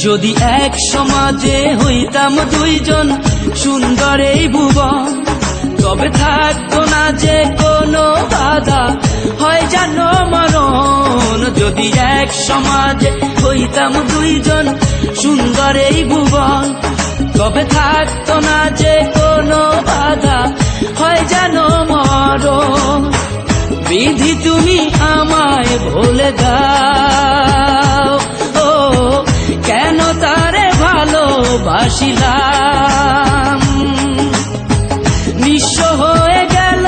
যদি এক সমাজে হইতাম দুইজন সুন্দর এই ভুবন, তবে থাকতো না যে কোনো বাধা, হয় জানো মরণ। যদি এক সমাজে হইতাম দুইজন সুন্দর এই ভুবন, তবে থাকতো না যে কোনো বাধা, হয় জানো মরণ। বিধি তুমি আমায় ভুলে দাও, ও কেন তারে ভালোবাসিলাম। নিঃস্ব হয়ে গেল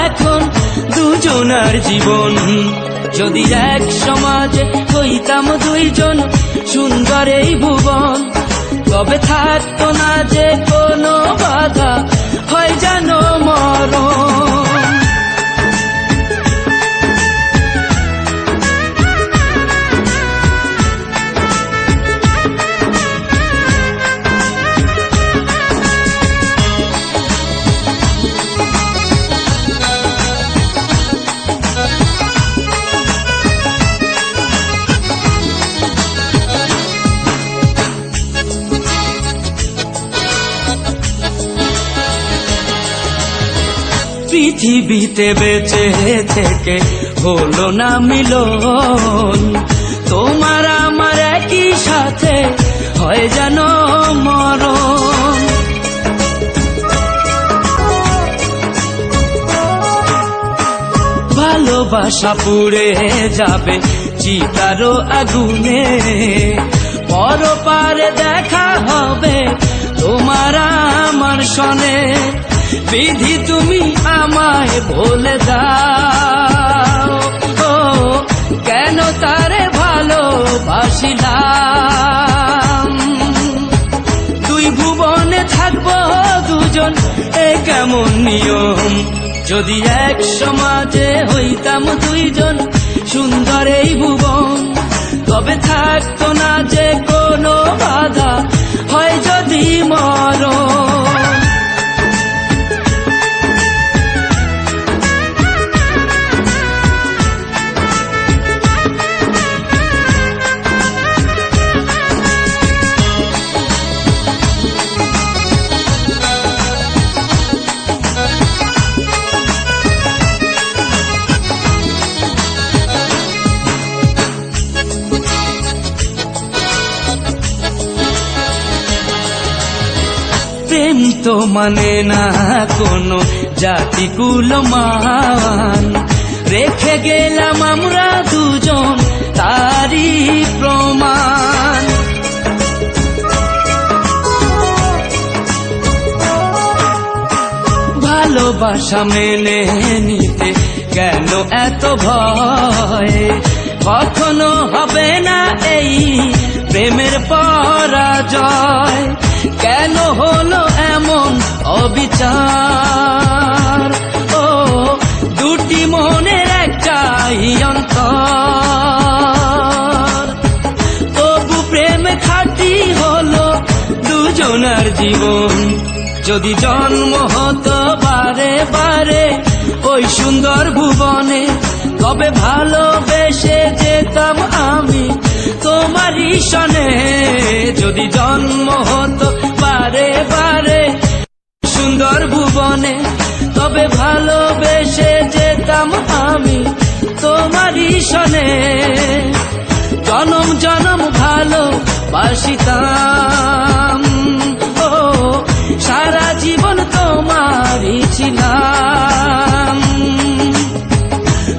এখন দুজনার জীবন। যদি এক সমাজে হইতাম দুইজন সুন্দর এই ভুবন, তবে থাকতো না যে কোনো বাধা, হয় জানো মরণ। পৃথিবীতে বেঁচে থেকে হলো না মিলন, তোমার আমার একই সাথে হয় যেন মরণ। ভালোবাসা পুড়ে যাবে চিতারো আগুনে, পরপারে দেখা হবে তোমার আমার সনে। বিধি তুমি আমায় বলে দাও, ও কেন তারে ভালোবাসিলাম। দুই ভুবনে থাকবো দুজন, এ কেমন নিয়ম। যদি এক সমাজে হইতাম দুইজন সুন্দর এই ভুবন, তবে থাকতো না যে কোনো বাধা, হয় যদি মরণ। প্রেম তো মানে না কোনো জাতি কুলমান, রেখে গেলাম আমরা দুজন তারই প্রমাণ। ভালোবাসা মেনে নিতে কেন এত ভয়, কখনো হবে না এই প্রেমের পরাজয়। কেন হলো এমন অবিচার, ও দুটি মনের একটাই অন্তর। তবু প্রেম খাঁটি হলো দুজনার জীবন। যদি জন্ম হতো বারে বারে ওই সুন্দর ভুবনে, তবে ভালোবেসে যেতাম আমি তোমারই সনে। যদি জন্ম হতো বারে বারে সুন্দর ভুবনে, তবে ভালোবেসে যেতাম আমি তোমারই সনে। জনম জনম ভালোবাসিতাম, ও সারা জীবন তোমারই ছিলাম।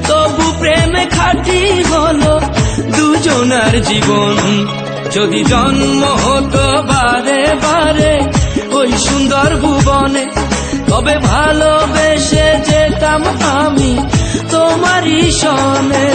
তবু প্রেমে খাঁটি হলো দুজনার জীবন। যদি জন্ম হতো বারে বারে ওই সুন্দর ভুবনে, তবে ভালোবেসে যেতাম আমি তোমারই সনে।